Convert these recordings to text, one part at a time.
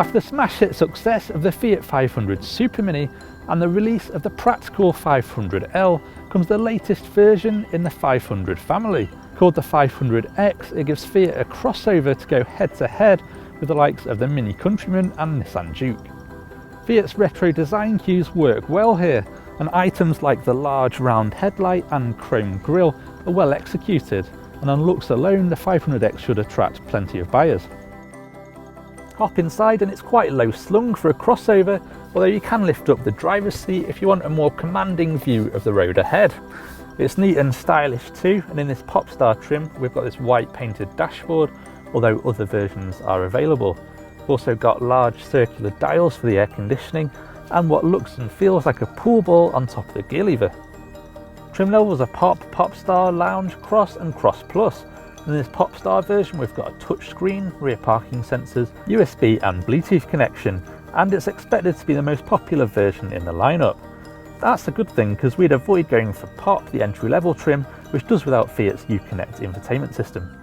After the smash hit success of the Fiat 500 Super Mini and the release of the practical 500L comes the latest version in the 500 family. Called the 500X, it gives Fiat a crossover to go head to head with the likes of the Mini Countryman and Nissan Juke. Fiat's retro design cues work well here, and items like the large round headlight and chrome grille are well executed, and on looks alone the 500X should attract plenty of buyers. Hop inside and it's quite low slung for a crossover, although you can lift up the driver's seat if you want a more commanding view of the road ahead. It's neat and stylish too, and in this Popstar trim we've got this white painted dashboard, although other versions are available. We've also got large circular dials for the air conditioning and what looks and feels like a pool ball on top of the gear lever. Trim levels are Pop, Popstar, Lounge, Cross and Cross Plus. In this Popstar version we've got a touchscreen, rear parking sensors, USB and Bluetooth connection, and it's expected to be the most popular version in the lineup. That's a good thing because we'd avoid going for Pop, the entry level trim, which does without Fiat's Uconnect infotainment system.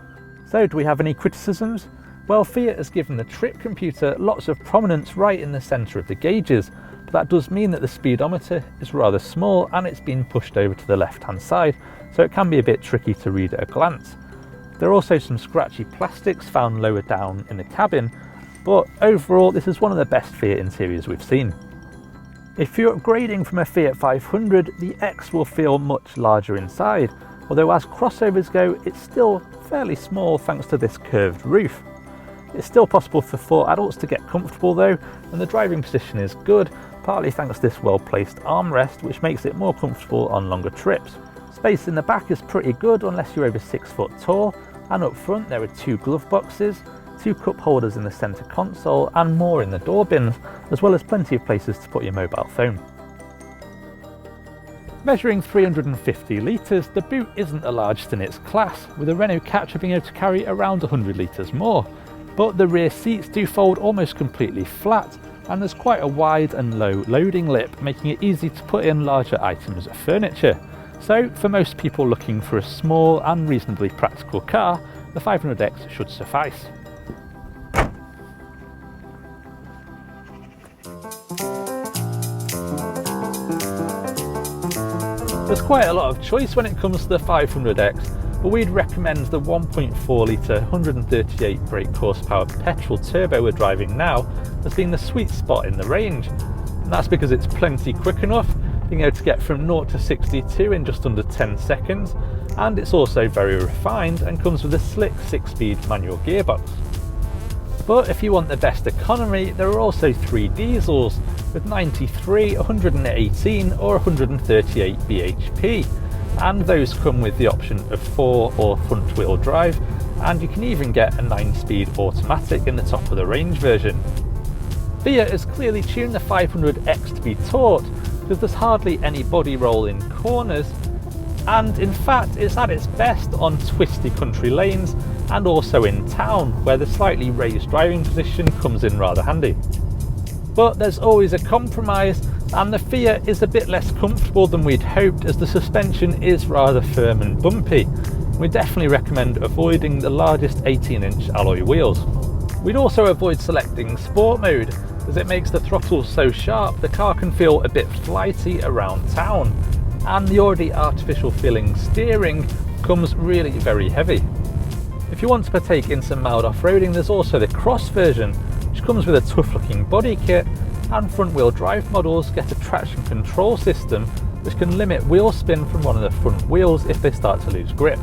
So do we have any criticisms? Well, Fiat has given the trip computer lots of prominence right in the centre of the gauges, but that does mean that the speedometer is rather small and it's been pushed over to the left hand side, so it can be a bit tricky to read at a glance. There are also some scratchy plastics found lower down in the cabin, but overall this is one of the best Fiat interiors we've seen. If you're upgrading from a Fiat 500, the X will feel much larger inside, although as crossovers go it's still fairly small thanks to this curved roof. It's still possible for 4 adults to get comfortable though, and the driving position is good, partly thanks to this well placed armrest which makes it more comfortable on longer trips. Space in the back is pretty good unless you're over 6 foot tall, and up front there are 2 glove boxes, 2 cup holders in the centre console and more in the door bins, as well as plenty of places to put your mobile phone. Measuring 350 litres, the boot isn't the largest in its class, with a Renault Captur being able to carry around 100 litres more, but the rear seats do fold almost completely flat and there's quite a wide and low loading lip, making it easy to put in larger items of furniture. So for most people looking for a small and reasonably practical car, the 500X should suffice. There's quite a lot of choice when it comes to the 500X, but we'd recommend the 1.4 litre 138 brake horsepower petrol turbo we're driving now as being the sweet spot in the range. And that's because it's plenty quick enough, being able to get from 0 to 62 in just under 10 seconds, and it's also very refined and comes with a slick 6-speed manual gearbox. But if you want the best economy, there are also 3 diesels with 93, 118 or 138 bhp, and those come with the option of 4 or front wheel drive, and you can even get a 9-speed automatic in the top of the range version. Fiat has clearly tuned the 500X to be taut, because there's hardly any body roll in corners, and in fact it's at its best on twisty country lanes and also in town where the slightly raised driving position comes in rather handy. But there's always a compromise, and the Fiat is a bit less comfortable than we'd hoped as the suspension is rather firm and bumpy. We definitely recommend avoiding the largest 18-inch alloy wheels. We'd also avoid selecting sport mode, as it makes the throttle so sharp the car can feel a bit flighty around town, and the already artificial feeling steering comes really very heavy. If you want to partake in some mild off-roading, there's also the Cross version, which comes with a tough looking body kit, and front wheel drive models get a traction control system which can limit wheel spin from one of the front wheels if they start to lose grip.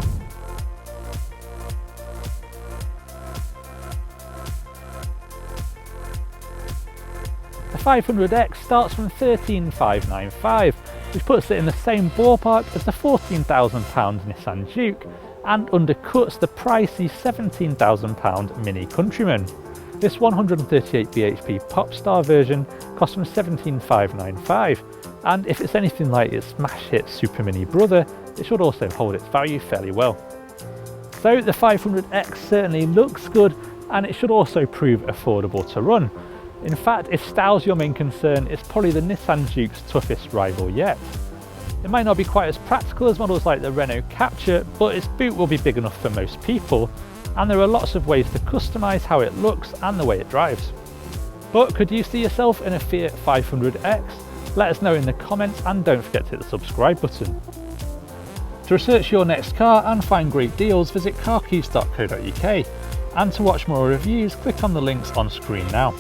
The 500X starts from £13,595, which puts it in the same ballpark as the £14,000 Nissan Juke and undercuts the pricey £17,000 Mini Countryman. This 138 bhp Popstar version costs from £17,595, and if it's anything like its smash hit Super Mini brother, it should also hold its value fairly well. So the 500X certainly looks good, and it should also prove affordable to run. In fact, if style's your main concern, it's probably the Nissan Juke's toughest rival yet. It might not be quite as practical as models like the Renault Captur, but its boot will be big enough for most people, and there are lots of ways to customise how it looks and the way it drives. But could you see yourself in a Fiat 500X? Let us know in the comments and don't forget to hit the subscribe button. To research your next car and find great deals, visit carkeys.co.uk, and to watch more reviews, click on the links on screen now.